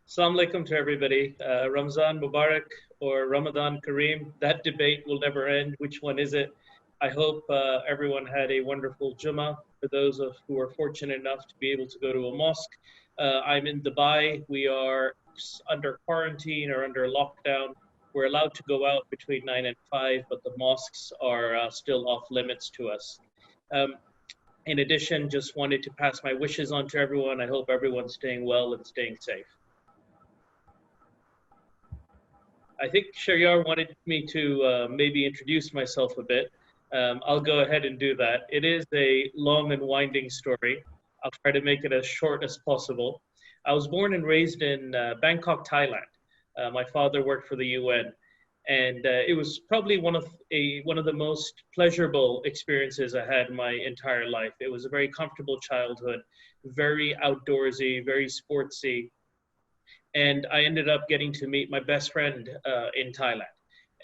Assalamu alaikum to everybody. Ramzan Mubarak or Ramadan Kareem, that debate will never end. Which one is it? I hope everyone had a wonderful Jummah. For those who are fortunate enough to be able to go to a mosque. I'm in Dubai. We are under quarantine or under lockdown. We're allowed to go out between 9 and 5, but the mosques are still off limits to us. In addition, just wanted to pass my wishes on to everyone. I hope everyone's staying well and staying safe. I think Sharyar wanted me to maybe introduce myself a bit. I'll go ahead and do that. It is a long and winding story. I'll try to make it as short as possible. I was born and raised in Bangkok, Thailand. My father worked for the UN, and it was probably one of the most pleasurable experiences I had in my entire life. It was a very comfortable childhood, very outdoorsy, very sportsy. And I ended up getting to meet my best friend in Thailand.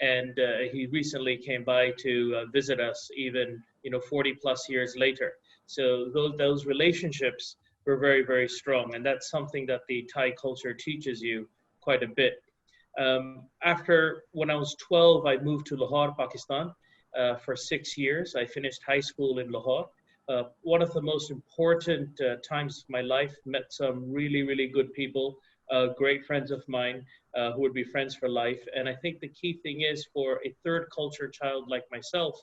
And he recently came by to visit us even, 40 plus years later. So those relationships were very, very strong. And that's something that the Thai culture teaches you quite a bit. When I was 12, I moved to Lahore, Pakistan for 6 years. I finished high school in Lahore. One of the most important times of my life, met some really, really good people. Great friends of mine who would be friends for life. And I think the key thing is for a third culture child like myself,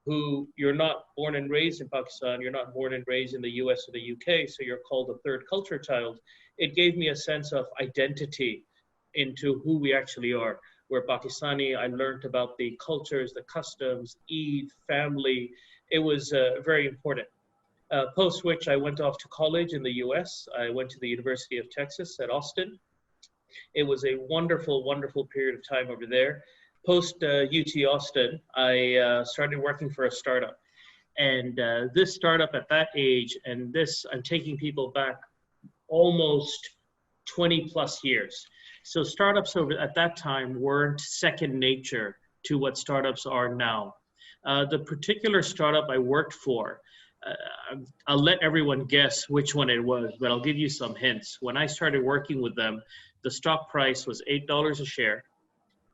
who you're not born and raised in Pakistan, you're not born and raised in the US or the UK, so you're called a third culture child. It gave me a sense of identity into who we actually are. We're Pakistani. I learned about the cultures, the customs, Eid, family. It was very important. Post which I went off to college in the US. I went to the University of Texas at Austin. It was a wonderful, wonderful period of time over there. Post UT Austin, I started working for a startup. And this startup at that age, and this, I'm taking people back almost 20 plus years. So startups at that time weren't second nature to what startups are now. The particular startup I worked for, I'll let everyone guess which one it was, but I'll give you some hints. When I started working with them, the stock price was $8 a share.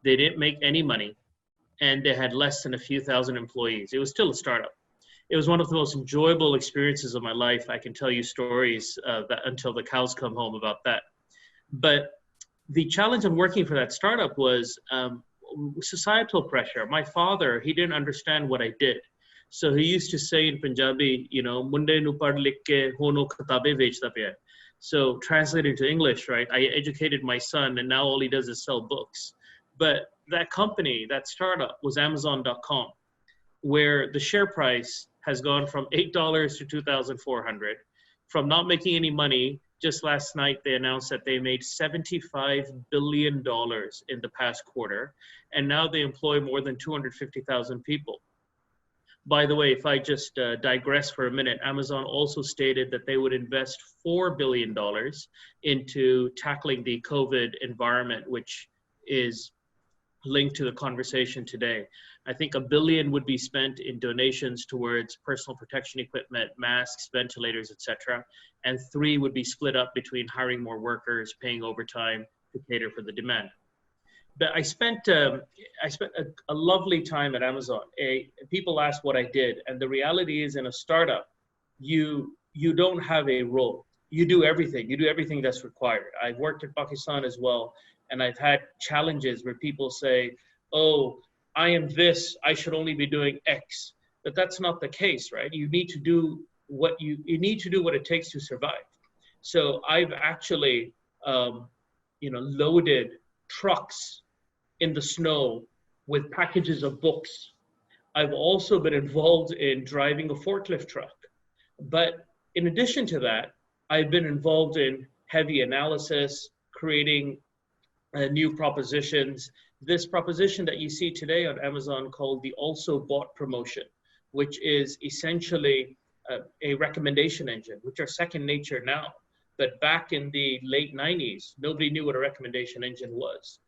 They didn't make any money, and they had less than a few thousand employees. It was still a startup. It was one of the most enjoyable experiences of my life. I can tell you stories until the cows come home about that. But the challenge of working for that startup was societal pressure. My father, he didn't understand what I did. So he used to say in Punjabi, munde nu pad likh ke hono kitabe bechta paya. So translated to English, right? I educated my son, and now all he does is sell books. But that company, that startup, was Amazon.com, where the share price has gone from $8 to $2,400. From not making any money, just last night they announced that they made $75 billion in the past quarter, and now they employ more than 250,000 people. By the way, if I just digress for a minute, Amazon also stated that they would invest $4 billion into tackling the COVID environment, which is linked to the conversation today. I think $1 billion would be spent in donations towards personal protection equipment, masks, ventilators, etc. And $3 billion would be split up between hiring more workers, paying overtime to cater for the demand. But I spent a lovely time at Amazon. People ask what I did, and the reality is, in a startup, you don't have a role. You do everything. You do everything that's required. I've worked in Pakistan as well, and I've had challenges where people say, "Oh, I am this. I should only be doing X." But that's not the case, right? You need to do what you need to do what it takes to survive. So I've actually, loaded trucks in the snow with packages of books. I've also been involved in driving a forklift truck. But in addition to that, I've been involved in heavy analysis, creating new propositions. This proposition that you see today on Amazon called the also bought promotion, which is essentially a recommendation engine, which are second nature now. But back in the late 90s, nobody knew what a recommendation engine was.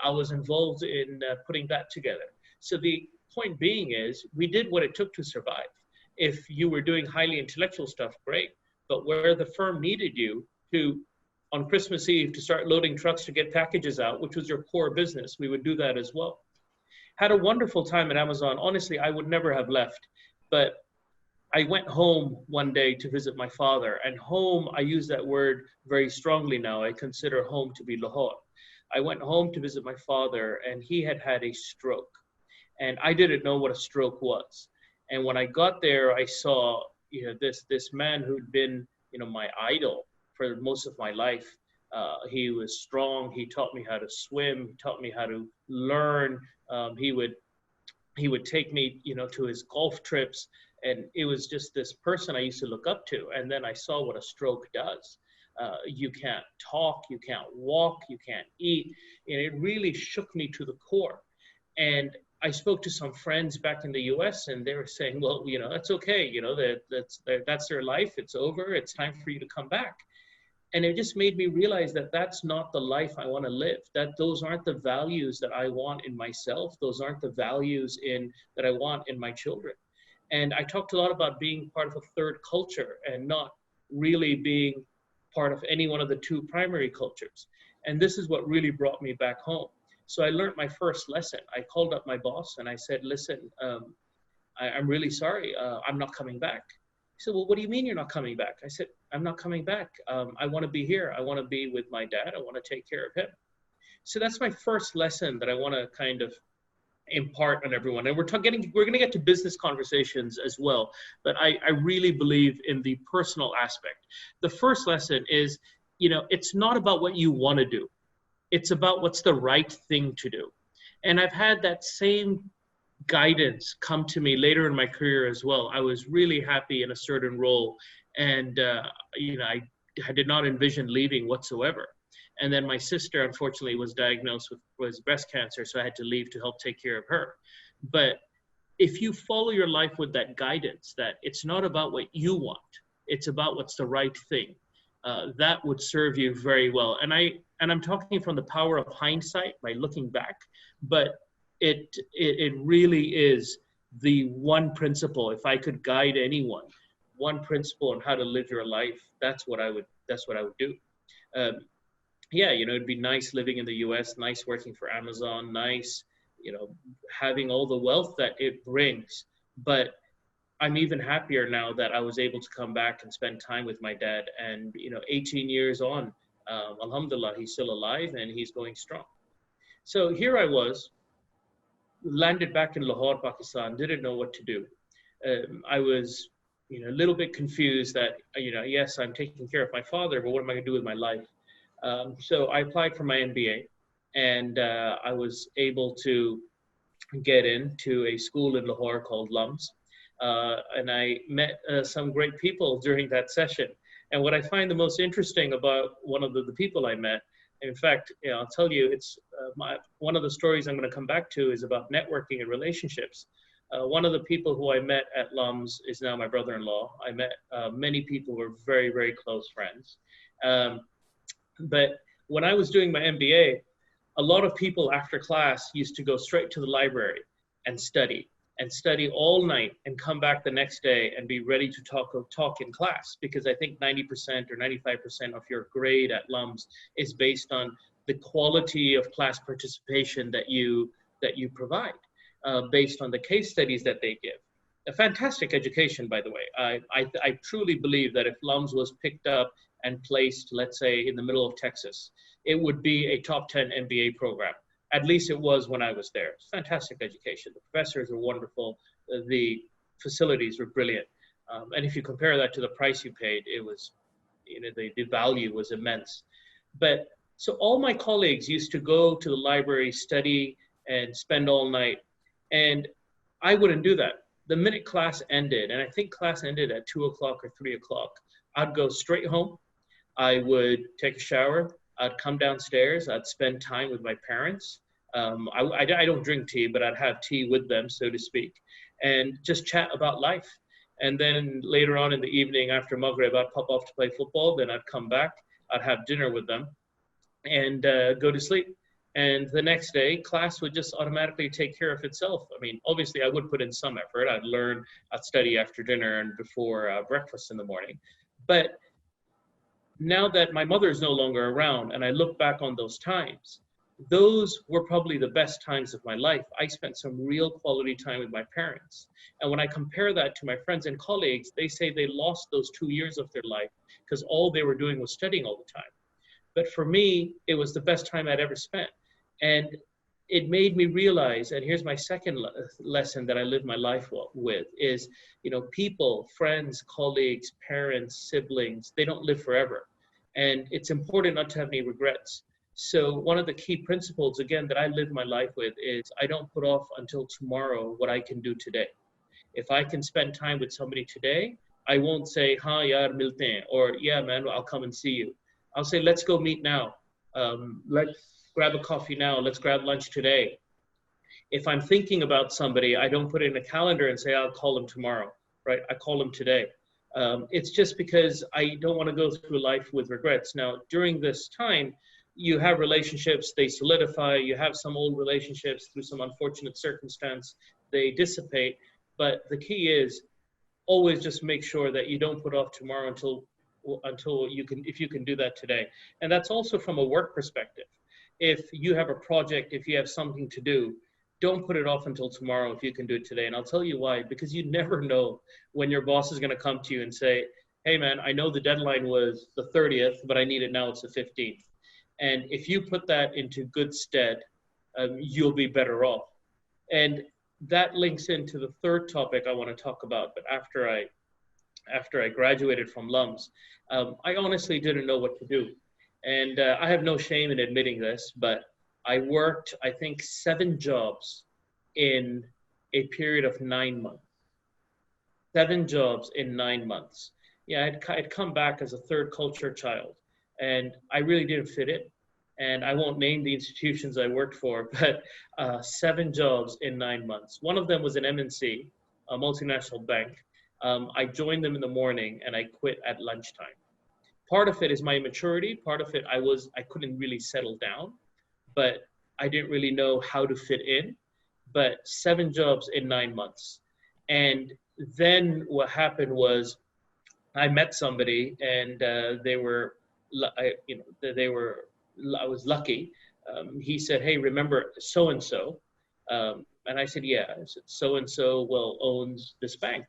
I was involved in putting that together. So the point being is, we did what it took to survive. If you were doing highly intellectual stuff, great. But where the firm needed you to on Christmas Eve to start loading trucks to get packages out, which was your core business. We would do that as well. Had a wonderful time at Amazon. Honestly, I would never have left, but I went home one day to visit my father, and home, I use that word very strongly now. I consider home to be Lahore. I went home to visit my father, and he had had a stroke, and I didn't know what a stroke was. And when I got there, I saw, this man who'd been, my idol for most of my life. He was strong. He taught me how to swim. He taught me how to learn. He would take me, to his golf trips. And it was just this person I used to look up to. And then I saw what a stroke does. You can't talk, you can't walk, you can't eat. And it really shook me to the core. And I spoke to some friends back in the US, and they were saying, well, that's okay. That's their life. It's over. It's time for you to come back. And it just made me realize that that's not the life I want to live, that those aren't the values that I want in myself. Those aren't the values that I want in my children. And I talked a lot about being part of a third culture and not really being part of any one of the two primary cultures. And this is what really brought me back home. So I learned my first lesson. I called up my boss and I said, listen, I'm really sorry. I'm not coming back. He said, well, what do you mean you're not coming back? I said, I'm not coming back. I want to be here. I want to be with my dad. I want to take care of him. So that's my first lesson that I want to kind of impart on everyone. And we're going to get to business conversations as well, but I really believe in the personal aspect. The first lesson is, it's not about what you want to do. It's about what's the right thing to do. And I've had that same guidance come to me later in my career as well. I was really happy in a certain role, and I did not envision leaving whatsoever. And then my sister, unfortunately, was diagnosed with breast cancer, so I had to leave to help take care of her. But if you follow your life with that guidance, that it's not about what you want, it's about what's the right thing, that would serve you very well. And I'm talking from the power of hindsight by looking back, but it really is the one principle. If I could guide anyone, one principle on how to live your life, that's what I would do. Yeah, it'd be nice living in the US, nice working for Amazon, nice, having all the wealth that it brings. But I'm even happier now that I was able to come back and spend time with my dad. And, 18 years on, alhamdulillah, he's still alive and he's going strong. So here I was, landed back in Lahore, Pakistan, didn't know what to do. I was, a little bit confused that, yes, I'm taking care of my father, but what am I going to do with my life? So I applied for my MBA, and I was able to get into a school in Lahore called LUMS. And I met some great people during that session. And what I find the most interesting about one of the people I met, in fact, I'll tell you, it's one of the stories I'm going to come back to is about networking and relationships. One of the people who I met at LUMS is now my brother-in-law. I met many people who were very, very close friends. But when I was doing my MBA, a lot of people after class used to go straight to the library and study all night and come back the next day and be ready to talk in class, because I think 90% or 95% of your grade at LUMS is based on the quality of class participation that you provide, based on the case studies that they give. A fantastic education, by the way. I truly believe that if LUMS was picked up and placed, let's say, in the middle of Texas, it would be a top 10 MBA program. At least it was when I was there. It's fantastic education. The professors were wonderful. The facilities were brilliant. And if you compare that to the price you paid, it was, the value was immense. But so all my colleagues used to go to the library, study, and spend all night. And I wouldn't do that. The minute class ended, and I think class ended at 2 o'clock or 3 o'clock, I'd go straight home. I would take a shower. I'd come downstairs. I'd spend time with my parents. I don't drink tea, but I'd have tea with them, so to speak, and just chat about life. And then later on in the evening after Maghrib, I'd pop off to play football. Then I'd come back. I'd have dinner with them and go to sleep. And the next day, class would just automatically take care of itself. I mean, obviously, I would put in some effort. I'd learn, I'd study after dinner and before breakfast in the morning. But Now that my mother is no longer around and I look back on those times, those were probably the best times of my life. I spent some real quality time with my parents. And when I compare that to my friends and colleagues, they say they lost those 2 years of their life because all they were doing was studying all the time. But for me, it was the best time I'd ever spent. And it made me realize, and here's my second lesson that I live my life with is, people, friends, colleagues, parents, siblings, they don't live forever. And it's important not to have any regrets. So one of the key principles, again, that I live my life with is I don't put off until tomorrow what I can do today. If I can spend time with somebody today, I won't say, "Ha, yaar, milte hain," or "Yeah, man, I'll come and see you." I'll say, "Let's go meet now. Let's grab a coffee now. Let's grab lunch today." If I'm thinking about somebody, I don't put it in a calendar and say, "I'll call them tomorrow," right? I call them today. It's just because I don't want to go through life with regrets. Now, during this time, you have relationships, they solidify, you have some old relationships through some unfortunate circumstance, they dissipate. But the key is always just make sure that you don't put off tomorrow until you can, if you can do that today. And that's also from a work perspective. If you have a project, if you have something to do, don't put it off until tomorrow if you can do it today. And I'll tell you why, because you never know when your boss is going to come to you and say, "Hey man, I know the deadline was the 30th, but I need it now, it's the 15th. And if you put that into good stead, you'll be better off. And that links into the third topic I want to talk about. But after I graduated from LUMS, I honestly didn't know what to do. And I have no shame in admitting this, but I worked, I think, 7 jobs in a period of 9 months. 7 jobs in 9 months. Yeah, I'd come back as a third culture child, and I really didn't fit it. And I won't name the institutions I worked for, but 7 jobs in 9 months. One of them was an MNC, a multinational bank. I joined them in the morning and I quit at lunchtime. Part of it is my immaturity. Part of it, I couldn't really settle down, but I didn't really know how to fit in. But 7 jobs in 9 months. And then what happened was I met somebody, and I was lucky. He said, "Hey, remember so-and-so?" And I said, "Yeah." I said, "So-and-so, well, owns this bank.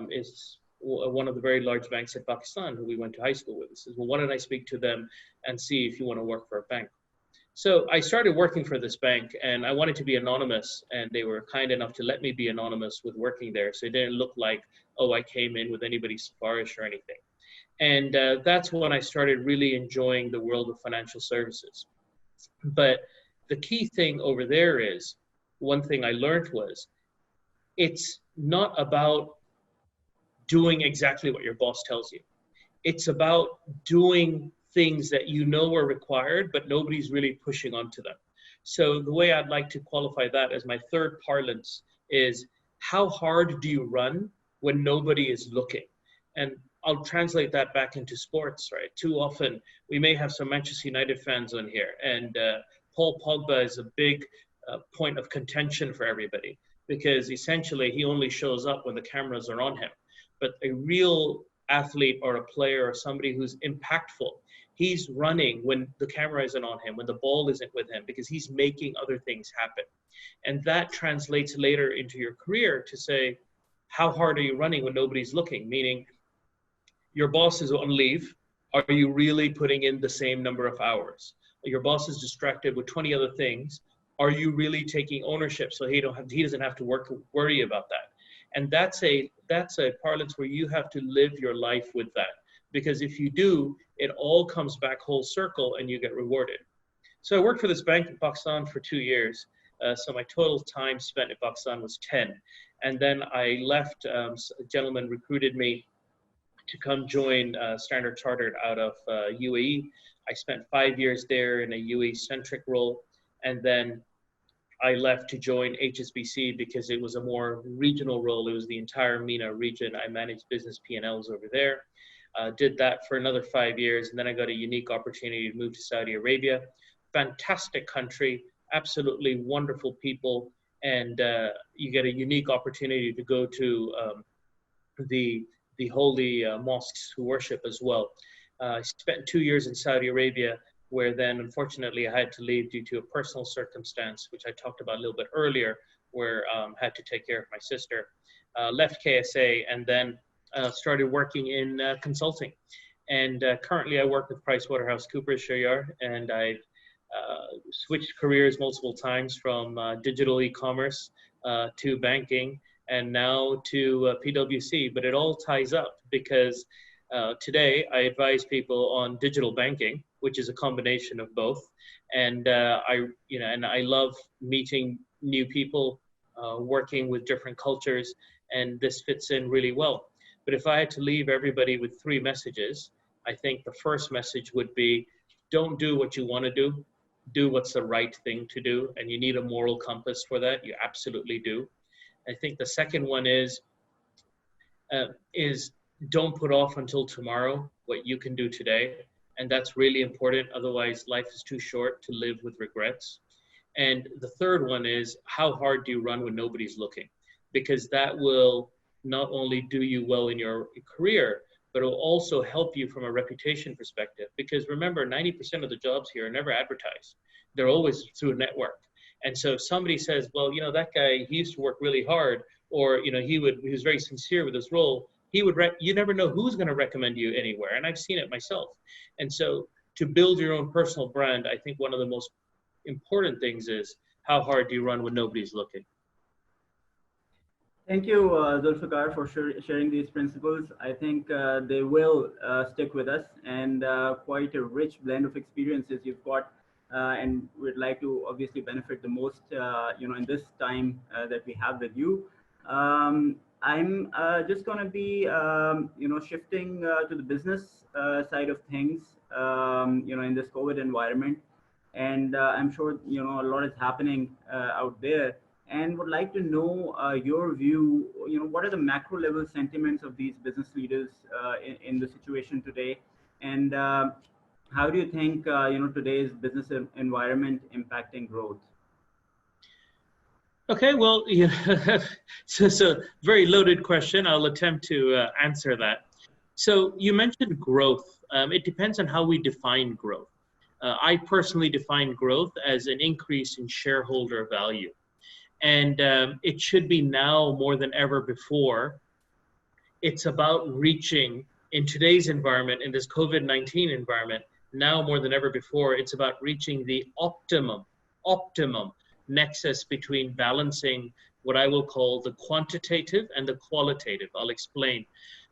It's one of the very large banks in Pakistan who we went to high school with." He says, "Well, why don't I speak to them and see if you want to work for a bank?" So I started working for this bank, and I wanted to be anonymous, and they were kind enough to let me be anonymous with working there. So it didn't look like, oh, I came in with anybody's siparish or anything. And that's when I started really enjoying the world of financial services. But the key thing over there is, one thing I learned was, it's not about doing exactly what your boss tells you. It's about doing things that you know are required, but nobody's really pushing onto them. So the way I'd like to qualify that as my third parlance is, how hard do you run when nobody is looking? And I'll translate that back into sports, right? Too often, we may have some Manchester United fans on here, and Paul Pogba is a big point of contention for everybody, because essentially he only shows up when the cameras are on him. But a real athlete or a player or somebody who's impactful, he's running when the camera isn't on him, when the ball isn't with him, because he's making other things happen. And that translates later into your career to say, how hard are you running when nobody's looking? Meaning, your boss is on leave. Are you really putting in the same number of hours? Your boss is distracted with 20 other things. Are you really taking ownership so he doesn't have to worry about that? And that's a parlance where you have to live your life with that. Because if you do, it all comes back whole circle and you get rewarded. So I worked for this bank in Pakistan for 2 years. So my total time spent in Pakistan was 10. And then I left, a gentleman recruited me to come join Standard Chartered out of UAE. I spent 5 years there in a UAE-centric role. And then I left to join HSBC because it was a more regional role. It was the entire MENA region. I managed business P&Ls over there. Did that for another 5 years. And then I got a unique opportunity to move to Saudi Arabia. Fantastic country, absolutely wonderful people. And you get a unique opportunity to go to the holy mosques to worship as well. I spent 2 years in Saudi Arabia, where then unfortunately I had to leave due to a personal circumstance, which I talked about a little bit earlier, where I had to take care of my sister. Left KSA and then started working in consulting. And currently I work with PricewaterhouseCoopers, Shayar, and I switched careers multiple times from digital e-commerce to banking and now to PwC. But it all ties up because today I advise people on digital banking, which is a combination of both. And I love meeting new people, working with different cultures, and this fits in really well. But if I had to leave everybody with three messages, I think the first message would be, don't do what you want to do what's the right thing to do. And you need a moral compass for that. You absolutely do. I think the second one is don't put off until tomorrow what you can do today. And that's really important. Otherwise, life is too short to live with regrets. And the third one is, how hard do you run when nobody's looking? Because that will not only do you well in your career, but it will also help you from a reputation perspective. Because remember, 90% of the jobs here are never advertised. They're always through a network. And so if somebody says, well, that guy, he used to work really hard, or, he was very sincere with his role, you never know who's going to recommend you anywhere. And I've seen it myself. And so to build your own personal brand, I think one of the most important things is, how hard do you run when nobody's looking? Thank you, Zulfikar, for sharing these principles. I think they will stick with us, and quite a rich blend of experiences you've got, and we'd like to obviously benefit the most, in this time that we have with you. I'm just going to be, shifting to the business side of things, in this COVID environment, and I'm sure a lot is happening out there, and would like to know your view. What are the macro level sentiments of these business leaders in the situation today, and how do you think today's business environment impacting growth? Okay, well, it's a very loaded question. I'll attempt to answer that. So you mentioned growth. It depends on how we define growth. I personally define growth as an increase in shareholder value. And it should be now more than ever before. It's about reaching, in today's environment, in this COVID-19 environment, now more than ever before, it's about reaching the optimum nexus between balancing what I will call the quantitative and the qualitative. I'll explain.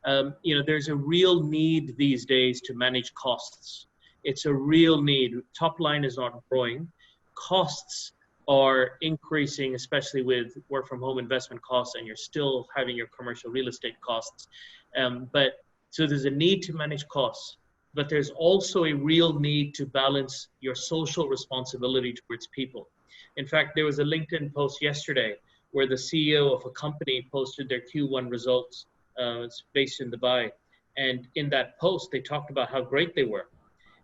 There's a real need these days to manage costs. It's a real need. Top line is not growing. Costs are increasing, especially with work from home investment costs, and you're still having your commercial real estate costs. So there's a need to manage costs, but there's also a real need to balance your social responsibility towards people. In fact, there was a LinkedIn post yesterday where the CEO of a company posted their Q1 results. It's based in Dubai. And in that post, they talked about how great they were.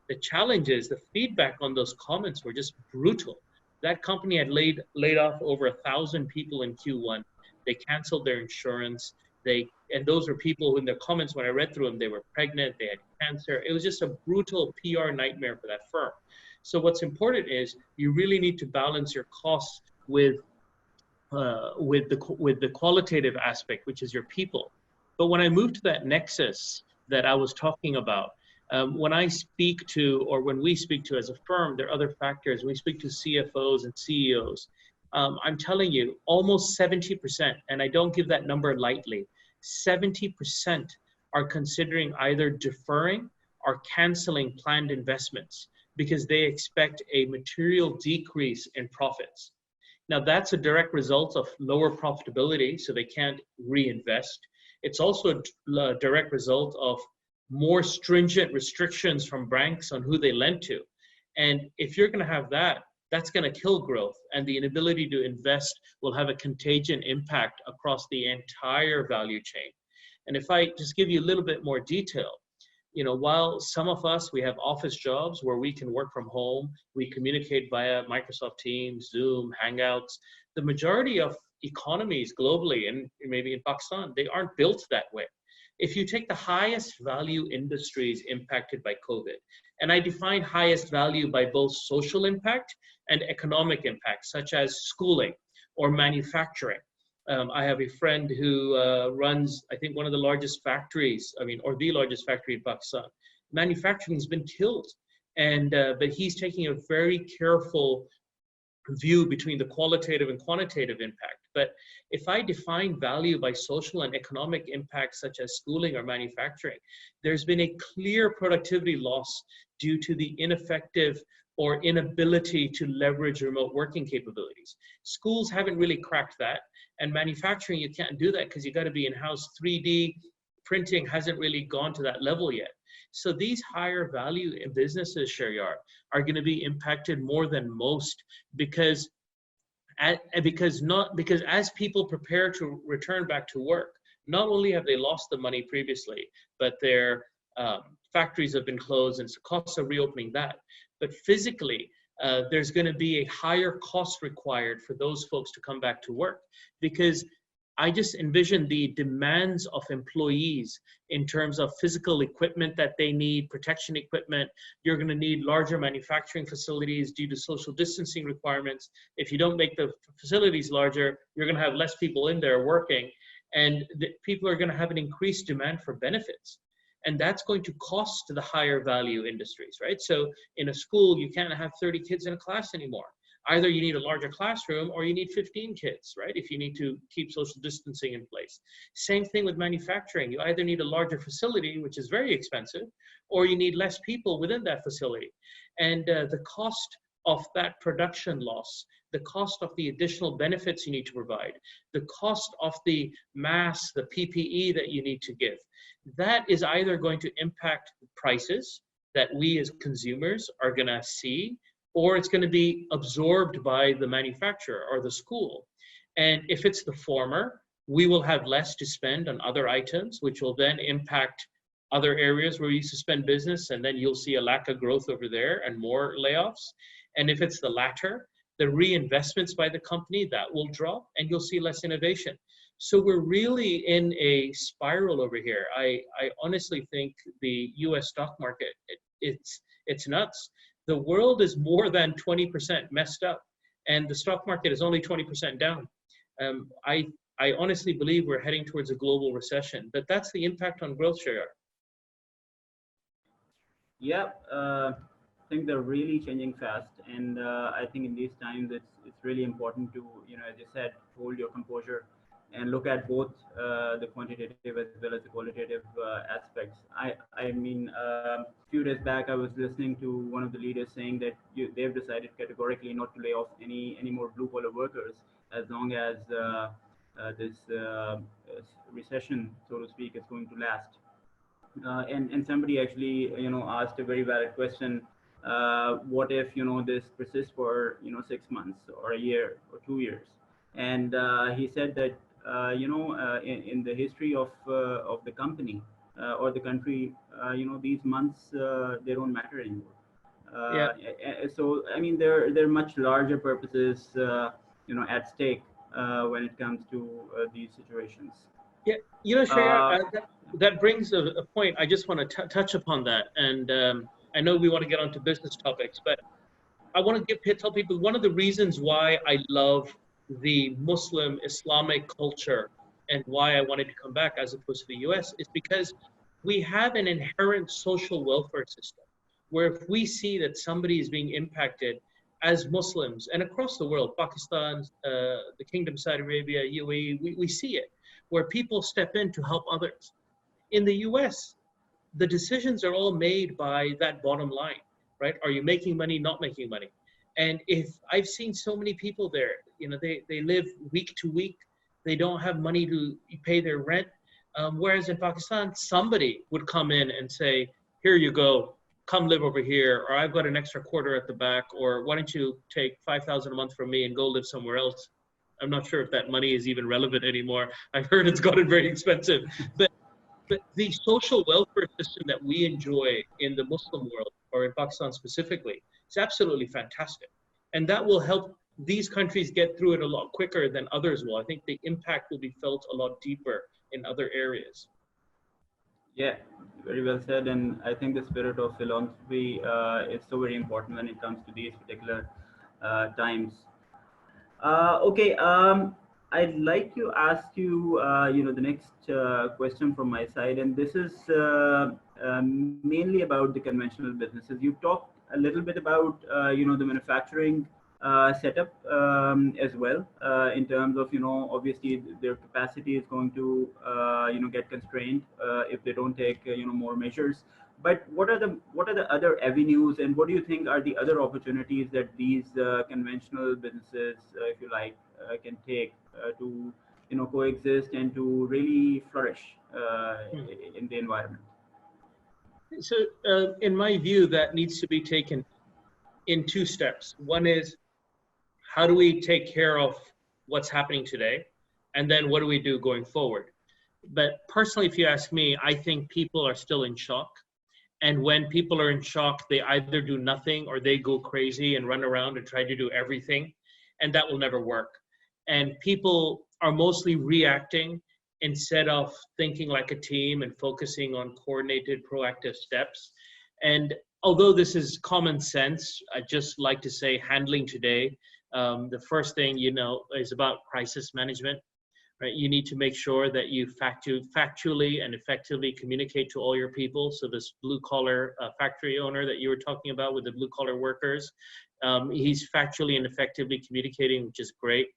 The challenge is the feedback on those comments were just brutal. That company had laid off over 1,000 people in Q1. They canceled their insurance. And those were people who, in their comments, when I read through them, they were pregnant, they had cancer. It was just a brutal PR nightmare for that firm. So what's important is you really need to balance your costs with the qualitative aspect, which is your people. But when I moved to that nexus that I was talking about, when I speak to, or when we speak to as a firm, there are other factors. We speak to CFOs and CEOs. I'm telling you, almost 70%, and I don't give that number lightly, 70% are considering either deferring or canceling planned investments because they expect a material decrease in profits. Now, that's a direct result of lower profitability, so they can't reinvest. It's also a direct result of more stringent restrictions from banks on who they lend to. And if you're going to have that, that's going to kill growth, and the inability to invest will have a contagion impact across the entire value chain. And if I just give you a little bit more detail, while some of us, we have office jobs where we can work from home, we communicate via Microsoft Teams, Zoom, Hangouts, the majority of economies globally, and maybe in Pakistan, they aren't built that way. if you take the highest value industries impacted by COVID, and I define highest value by both social impact and economic impact, such as schooling or manufacturing. I have a friend who runs, I think, one of the largest factories, or the largest factory in Pakistan. Manufacturing has been killed. But he's taking a very careful view between the qualitative and quantitative impact. But if I define value by social and economic impacts such as schooling or manufacturing, there's been a clear productivity loss due to the ineffective or inability to leverage remote working capabilities. Schools haven't really cracked that, and manufacturing, you can't do that because you got to be in-house. 3D printing hasn't really gone to that level yet. So these higher value in businesses, Sharyar, are going to be impacted more than most because as people prepare to return back to work, not only have they lost the money previously, but their factories have been closed and costs of reopening that. But physically, there's going to be a higher cost required for those folks to come back to work, because I just envision the demands of employees in terms of physical equipment that they need, protection equipment. You're going to need larger manufacturing facilities due to social distancing requirements. If you don't make the facilities larger, you're going to have less people in there working, and people are going to have an increased demand for benefits. And that's going to cost the higher value industries, right? So in a school, you can't have 30 kids in a class anymore. Either you need a larger classroom or you need 15 kids, right? If you need to keep social distancing in place. Same thing with manufacturing. You either need a larger facility, which is very expensive, or you need less people within that facility. And the cost of that production loss, the cost of the additional benefits you need to provide, the cost of the masks, the PPE that you need to give, that is either going to impact prices that we as consumers are going to see, or it's going to be absorbed by the manufacturer or the school. And if it's the former, we will have less to spend on other items, which will then impact other areas where we used to spend business, and then you'll see a lack of growth over there and more layoffs. And if it's the latter, the reinvestments by the company, that will drop, and you'll see less innovation. So we're really in a spiral over here. I honestly think the US stock market, it's nuts. The world is more than 20% messed up, and the stock market is only 20% down. I honestly believe we're heading towards a global recession, but that's the impact on growth, Sharyar. Yeah, things are really changing fast, and I think in these times it's really important to, as you said, hold your composure and look at both the quantitative as well as the qualitative aspects. I mean, a few days back, I was listening to one of the leaders saying that they've decided categorically not to lay off any more blue collar workers as long as this recession, so to speak, is going to last. And somebody actually, asked a very valid question. What if, this persists for, 6 months or a year or 2 years? And he said that, in the history of the company or the country, these months, they don't matter anymore. Yeah. So, I mean, there are much larger purposes, at stake when it comes to these situations. Yeah, Shreya, that brings a point. I just want to touch upon that. And I know we want to get onto business topics, but I want to tell people one of the reasons why I love the Muslim Islamic culture and why I wanted to come back as opposed to the US is because we have an inherent social welfare system where if we see that somebody is being impacted as Muslims and across the world, Pakistan, the Kingdom of Saudi Arabia, UAE, we see it, where people step in to help others. In the US, the decisions are all made by that bottom line, right? Are you making money, not making money? And if I've seen so many people there, they live week to week, they don't have money to pay their rent. Whereas in Pakistan, somebody would come in and say, here you go, come live over here, or I've got an extra quarter at the back, or why don't you take 5,000 a month from me and go live somewhere else? I'm not sure if that money is even relevant anymore. I've heard it's gotten very expensive. But the social welfare system that we enjoy in the Muslim world, or in Pakistan specifically, is absolutely fantastic. And that will help these countries get through it a lot quicker than others will. I think the impact will be felt a lot deeper in other areas. Yeah, very well said. And I think the spirit of philanthropy is so very important when it comes to these particular times. Okay, I'd like to ask you, the next question from my side, and this is mainly about the conventional businesses. You've talked a little bit about, the manufacturing setup as well, in terms of, obviously their capacity is going to, get constrained if they don't take, more measures. But what are the other avenues, and what do you think are the other opportunities that these conventional businesses, if you like, can take to coexist and to really flourish Hmm. in the environment? So, in my view, that needs to be taken in two steps. One is, how do we take care of what's happening today? And then what do we do going forward? But personally, if you ask me, I think people are still in shock. And when people are in shock, they either do nothing or they go crazy and run around and try to do everything. And that will never work. And people are mostly reacting instead of thinking like a team and focusing on coordinated, proactive steps. And although this is common sense, I just like to say handling today. The first thing, is about crisis management. Right? You need to make sure that you factually and effectively communicate to all your people. So this blue collar factory owner that you were talking about with the blue collar workers, he's factually and effectively communicating, which is great.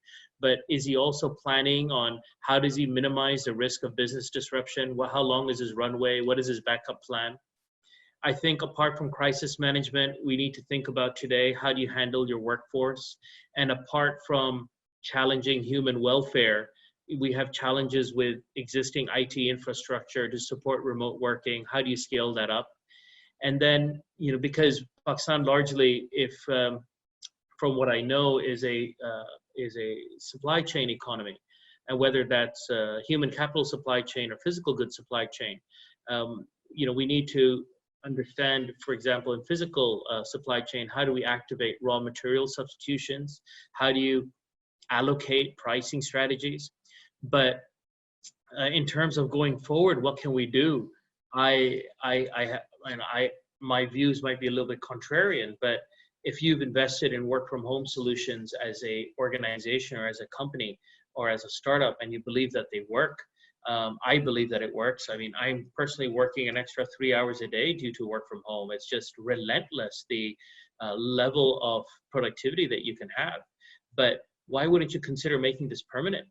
But is he also planning on how does he minimize the risk of business disruption? How long is his runway? What is his backup plan? I think apart from crisis management, we need to think about today, how do you handle your workforce? And apart from challenging human welfare, we have challenges with existing IT infrastructure to support remote working. How do you scale that up? And then, because Pakistan largely, if from what I know, is a supply chain economy, and whether that's human capital supply chain or physical goods supply chain, we need to understand, for example, in physical supply chain, how do we activate raw material substitutions? How do you allocate pricing strategies? But in terms of going forward, what can we do? My views might be a little bit contrarian, but if you've invested in work from home solutions as a organization or as a company or as a startup and you believe that they work, I believe that it works. I mean, I'm personally working an extra 3 hours a day due to work from home. It's just relentless, the level of productivity that you can have. But why wouldn't you consider making this permanent?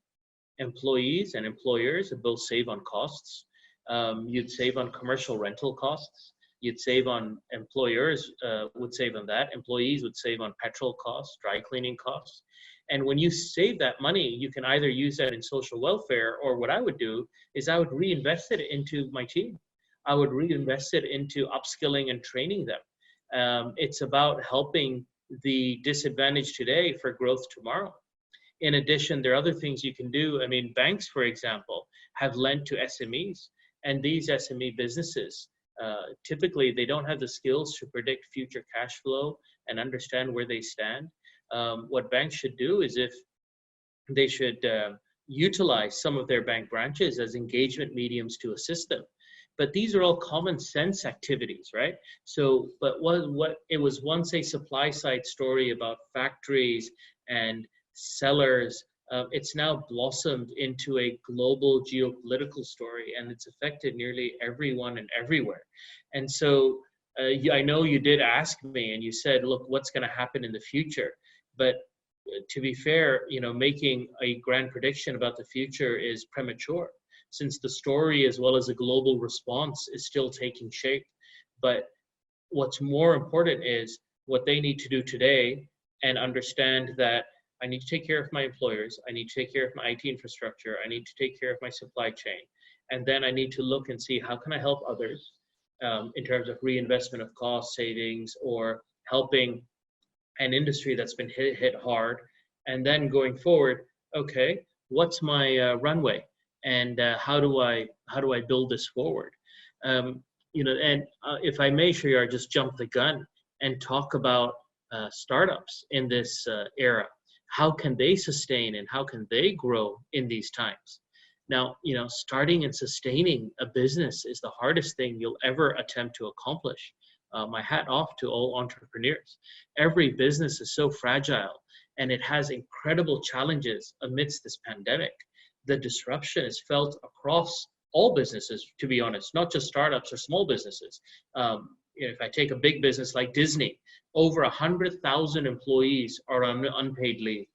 Employees and employers both save on costs. You'd save on commercial rental costs. You'd save on employers would save on that. Employees would save on petrol costs, dry cleaning costs. And when you save that money, you can either use that in social welfare, or what I would do is I would reinvest it into my team. I would reinvest it into upskilling and training them. It's about helping the disadvantaged today for growth tomorrow. In addition, there are other things you can do. I mean, banks, for example, have lent to SMEs, and these SME businesses, typically they don't have the skills to predict future cash flow and understand where they stand. What banks should do is if they should utilize some of their bank branches as engagement mediums to assist them. But these are all common sense activities, right? So, but what it was once a supply side story about factories and sellers. It's now blossomed into a global geopolitical story, and it's affected nearly everyone and everywhere. And so I know you did ask me, and you said, look, what's going to happen in the future? But to be fair, making a grand prediction about the future is premature, since the story as well as the global response is still taking shape. But what's more important is what they need to do today and understand that I need to take care of my employers. I need to take care of my IT infrastructure. I need to take care of my supply chain. And then I need to look and see how can I help others in terms of reinvestment of cost savings or helping an industry that's been hit hard. And then going forward, okay, what's my runway, and how do I build this forward? And if I may, Shriyar, just jump the gun and talk about startups in this era. How can they sustain and how can they grow in these times? Now, starting and sustaining a business is the hardest thing you'll ever attempt to accomplish. My hat off to all entrepreneurs. Every business is so fragile, and it has incredible challenges amidst this pandemic. The disruption is felt across all businesses, to be honest, not just startups or small businesses. If I take a big business like Disney, over 100,000 employees are on unpaid leave.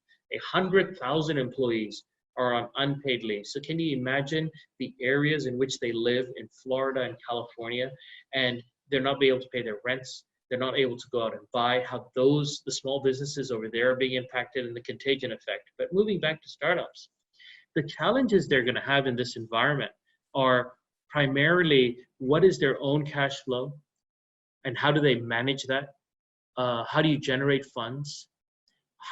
100,000 employees are on unpaid leave. So can you imagine the areas in which they live in Florida and California, and they're not being able to pay their rents? They're not able to go out and buy, how the small businesses over there are being impacted, and the contagion effect. But moving back to startups, the challenges they're going to have in this environment are primarily, what is their own cash flow and how do they manage that? How do you generate funds?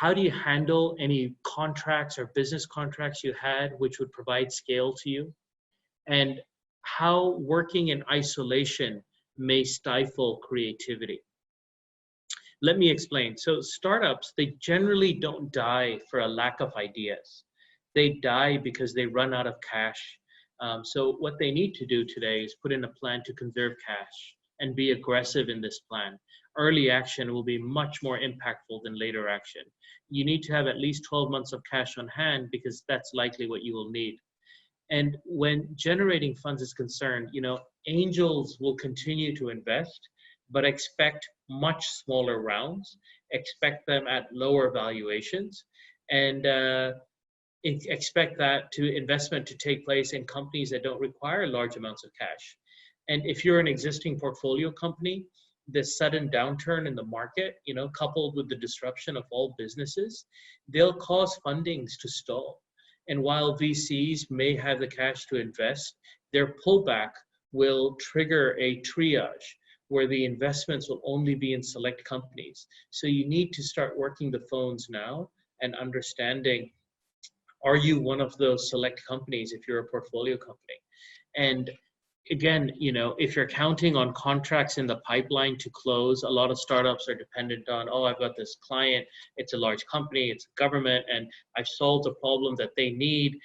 How do you handle any contracts or business contracts you had which would provide scale to you? And how working in isolation may stifle creativity. Let me explain. So startups, they generally don't die for a lack of ideas. They die because they run out of cash. So what they need to do today is put in a plan to conserve cash and be aggressive in this plan. Early action will be much more impactful than later action. You need to have at least 12 months of cash on hand because that's likely what you will need. And when generating funds is concerned, angels will continue to invest, but expect much smaller rounds, expect them at lower valuations, and expect that investment to take place in companies that don't require large amounts of cash. And if you're an existing portfolio company, the sudden downturn in the market, coupled with the disruption of all businesses, they'll cause fundings to stall. And while VCs may have the cash to invest, their pullback will trigger a triage where the investments will only be in select companies. So you need to start working the phones now and understanding, are you one of those select companies if you're a portfolio company? And again, if you're counting on contracts in the pipeline to close, a lot of startups are dependent on, I've got this client, it's a large company, it's a government, and I've solved a problem that they need.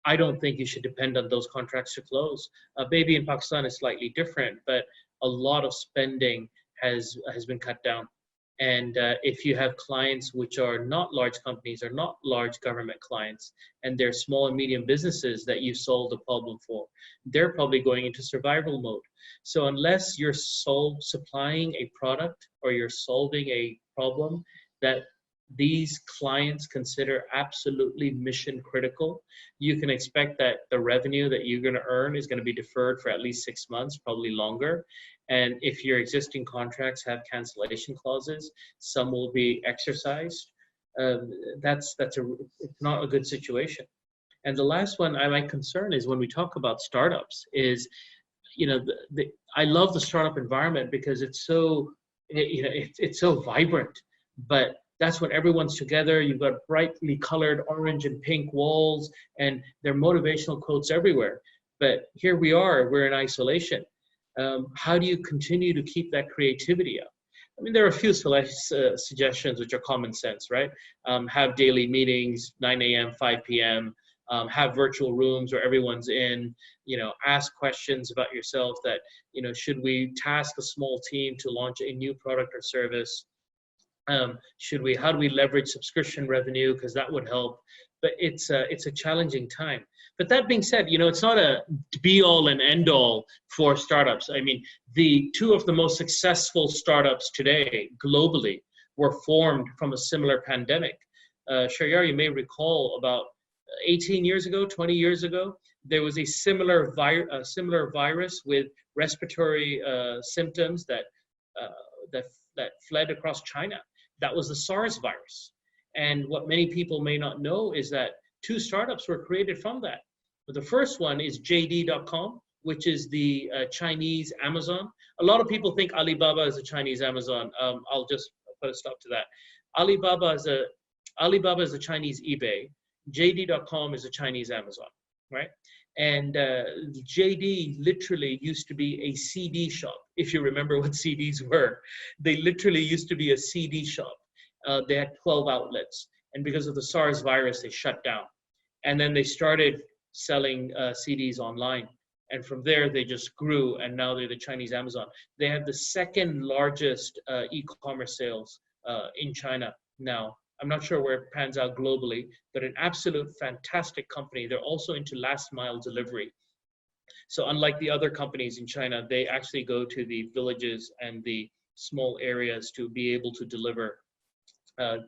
I don't think you should depend on those contracts to close. Maybe in Pakistan it's slightly different, but a lot of spending has been cut down. And if you have clients which are not large companies or not large government clients, and they're small and medium businesses that you solved a problem for, they're probably going into survival mode. So unless you're supplying a product or you're solving a problem that these clients consider absolutely mission critical, you can expect that the revenue that you're going to earn is going to be deferred for at least 6 months, probably longer. And if your existing contracts have cancellation clauses, some will be exercised. It's not a good situation. And the last one my concern is when we talk about startups is, I love the startup environment because it's so, it's so vibrant, but that's when everyone's together. You've got brightly colored orange and pink walls, and there are motivational quotes everywhere. But here we're in isolation. How do you continue to keep that creativity up? I mean, there are a few suggestions which are common sense, right? Have daily meetings, 9 a.m., 5 p.m., have virtual rooms where everyone's in, ask questions about yourself that, should we task a small team to launch a new product or service? How do we leverage subscription revenue? Because that would help. But it's a challenging time. But that being said, it's not a be all and end all for startups. I mean, the two of the most successful startups today globally were formed from a similar pandemic. Sharyar, you may recall about 18 years ago, 20 years ago, there was a similar virus with respiratory symptoms that fled across China. That was the SARS virus. And what many people may not know is that 2 startups were created from that. But the first one is JD.com, which is the Chinese Amazon. A lot of people think Alibaba is a Chinese Amazon. I'll just put a stop to that. Alibaba is a Chinese eBay. JD.com is a Chinese Amazon, right? And JD literally used to be a CD shop. If you remember what CDs were, they literally used to be a CD shop. They had 12 outlets. And because of the SARS virus, they shut down. And then they started selling CDs online. And from there, they just grew, and now they're the Chinese Amazon. They have the second largest e-commerce sales in China now. I'm not sure where it pans out globally, but an absolute fantastic company. They're also into last mile delivery. So unlike the other companies in China, they actually go to the villages and the small areas to be able to deliver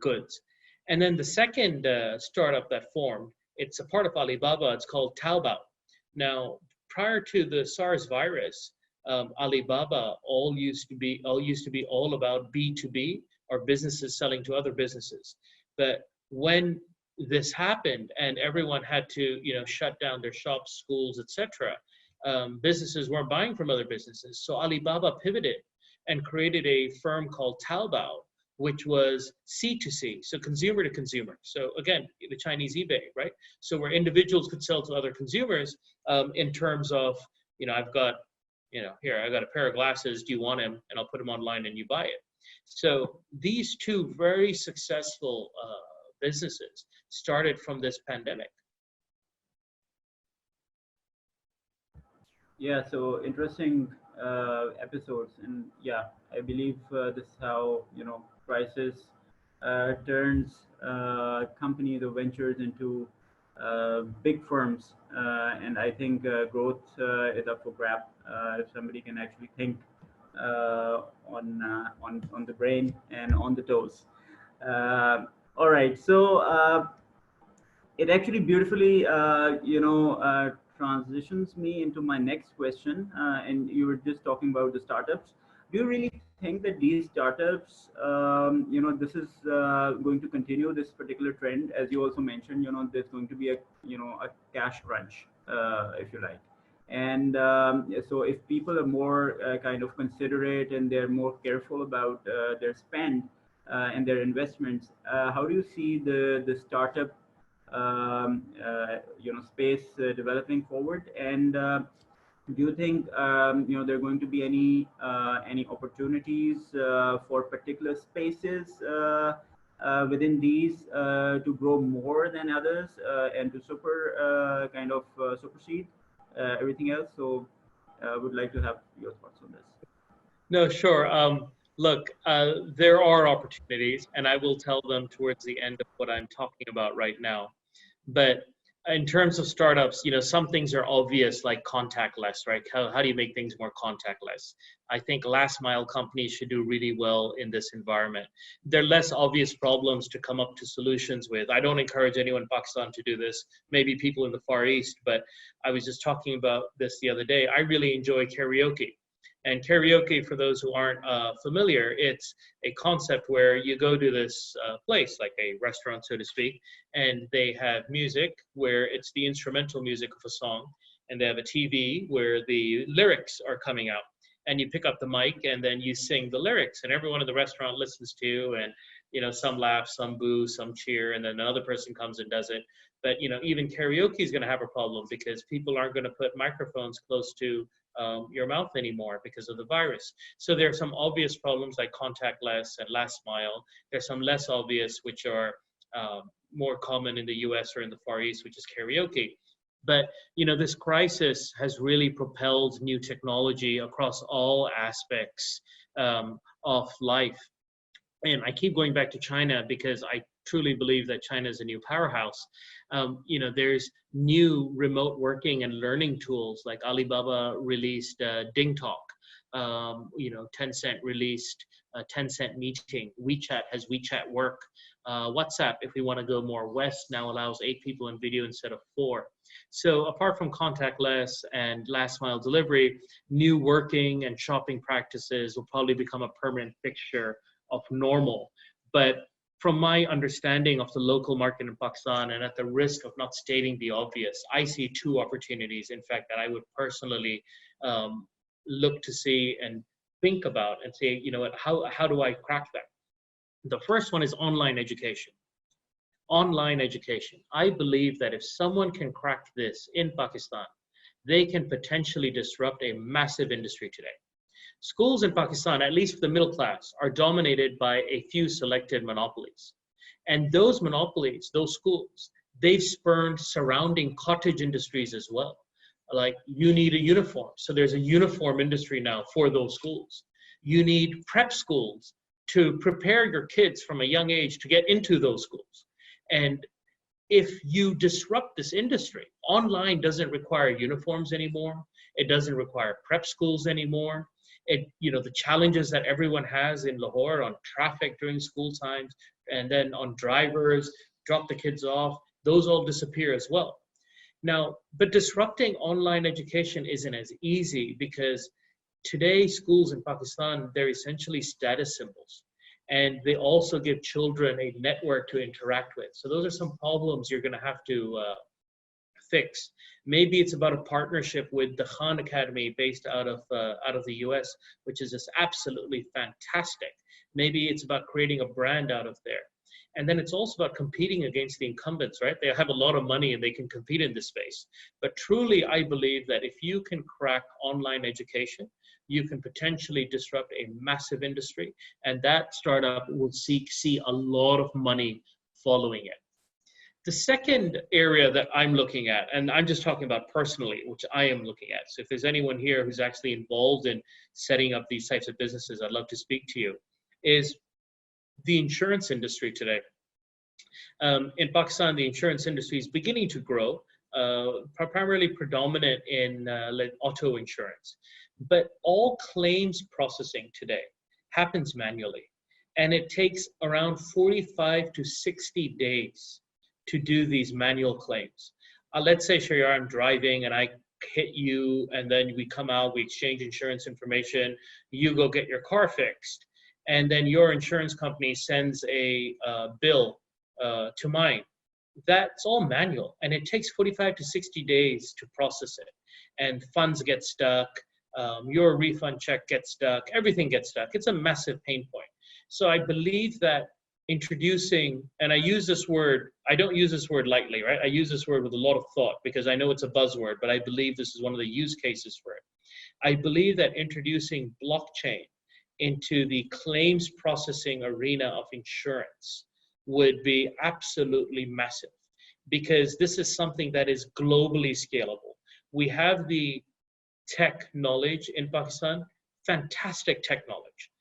goods. And then the second startup that formed, it's a part of Alibaba, it's called Taobao. Now, prior to the SARS virus, Alibaba all used to be all about B2B, or businesses selling to other businesses. But when this happened and everyone had to, shut down their shops, schools, etc., businesses weren't buying from other businesses. So Alibaba pivoted and created a firm called Taobao, which was C2C, so consumer to consumer. So again, the Chinese eBay, right? So where individuals could sell to other consumers in terms of, I've got, here, I got a pair of glasses, do you want them? And I'll put them online and you buy it. So these two very successful businesses started from this pandemic. Yeah, so interesting episodes, and yeah, I believe this is how crisis turns companies or ventures into big firms, and I think growth is up for grab if somebody can actually think on the brain and on the toes. All right, so it actually beautifully transitions me into my next question, and you were just talking about the startups. Do you really think that these startups, this is going to continue, this particular trend? As you also mentioned, there's going to be a cash crunch, if you like. And so if people are more kind of considerate and they're more careful about their spend and their investments, how do you see the startup space developing forward? And do you think there are going to be any opportunities for particular spaces within these to grow more than others and to supersede everything else? So would like to have your thoughts on this. No, sure. Look, there are opportunities, and I will tell them towards the end of what I'm talking about right now. But in terms of startups, some things are obvious, like contactless, right? How do you make things more contactless? I think last mile companies should do really well in this environment. There are less obvious problems to come up to solutions with. I don't encourage anyone in Pakistan to do this, maybe people in the Far East, but I was just talking about this the other day. I really enjoy karaoke. And karaoke, for those who aren't familiar, it's a concept where you go to this place, like a restaurant, so to speak, and they have music where it's the instrumental music of a song, and they have a TV where the lyrics are coming out. And you pick up the mic and then you sing the lyrics, and everyone in the restaurant listens to you, and some laugh, some boo, some cheer, and then another person comes and does it. But even karaoke is going to have a problem because people aren't going to put microphones close to your mouth anymore because of the virus. So there are some obvious problems like contactless and last mile. There's some less obvious, which are more common in the US or in the Far East, which is karaoke. But this crisis has really propelled new technology across all aspects of life. And I keep going back to China because I truly believe that China is a new powerhouse. There's new remote working and learning tools, like Alibaba released DingTalk. Tencent released Tencent Meeting. WeChat has WeChat Work. WhatsApp, if we want to go more west, now allows 8 people in video instead of 4. So apart from contactless and last mile delivery, new working and shopping practices will probably become a permanent fixture of normal. But from my understanding of the local market in Pakistan, and at the risk of not stating the obvious, I see 2 opportunities, in fact, that I would personally look to see and think about and say, how do I crack that? The first one is online education. Online education. I believe that if someone can crack this in Pakistan, they can potentially disrupt a massive industry today. Schools in Pakistan, at least for the middle class, are dominated by a few selected monopolies. And those monopolies, those schools, they've spurned surrounding cottage industries as well. Like, you need a uniform. So there's a uniform industry now for those schools. You need prep schools to prepare your kids from a young age to get into those schools. And if you disrupt this industry, online doesn't require uniforms anymore. It doesn't require prep schools anymore. The challenges that everyone has in Lahore on traffic during school times, and then on drivers, drop the kids off, those all disappear as well. Now, but disrupting online education isn't as easy, because today schools in Pakistan, they're essentially status symbols. And they also give children a network to interact with. So those are some problems you're going to have to fix. Maybe it's about a partnership with the Khan Academy based out of the US, which is just absolutely fantastic. Maybe it's about creating a brand out of there. And then it's also about competing against the incumbents, right? They have a lot of money and they can compete in this space. But truly, I believe that if you can crack online education, you can potentially disrupt a massive industry, and that startup will see a lot of money following it. The second area that I'm looking at, and I'm just talking about personally, which I am looking at, so if there's anyone here who's actually involved in setting up these types of businesses, I'd love to speak to you, is the insurance industry today. In Pakistan, the insurance industry is beginning to grow, primarily predominant in like auto insurance. But all claims processing today happens manually, and it takes around 45 to 60 days to do these manual claims. Let's say, Shayar, I'm driving and I hit you, and then we come out, we exchange insurance information, you go get your car fixed, and then your insurance company sends a bill to mine. That's all manual, and it takes 45 to 60 days to process it, and funds get stuck. Your refund check gets stuck, everything gets stuck. It's a massive pain point. So I believe that introducing, and I use this word, I don't use this word lightly, right? I use this word with a lot of thought, because I know it's a buzzword, but I believe this is one of the use cases for it. I believe that introducing blockchain into the claims processing arena of insurance would be absolutely massive, because this is something that is globally scalable. We have the tech knowledge in Pakistan, fantastic tech knowledge,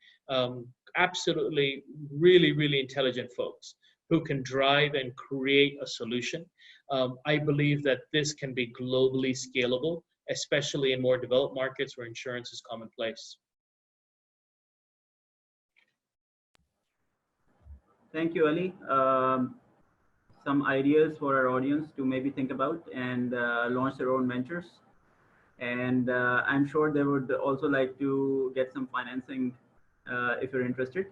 absolutely really, really intelligent folks who can drive and create a solution. I believe that this can be globally scalable, especially in more developed markets where insurance is commonplace. Thank you, Ali. Some ideas for our audience to maybe think about and launch their own ventures. And I'm sure they would also like to get some financing if you're interested.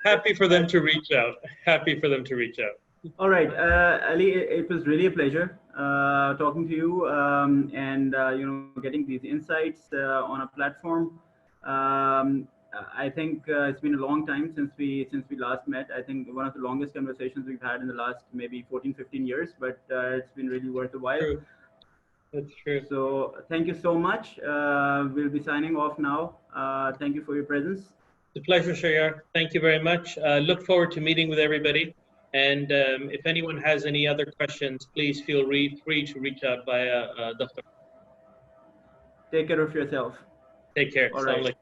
Happy for them to reach out. Happy for them to reach out. All right, Ali, it was really a pleasure talking to you and getting these insights on a platform. I think it's been a long time since we last met. I think one of the longest conversations we've had in the last maybe 14, 15 years, but it's been really worth a while. True. That's true. So thank you so much. We'll be signing off now. Thank you for your presence. It's a pleasure, Shayar. Thank you very much. Look forward to meeting with everybody. And if anyone has any other questions, please feel free to reach out via Daftar. Take care of yourself. Take care. All right.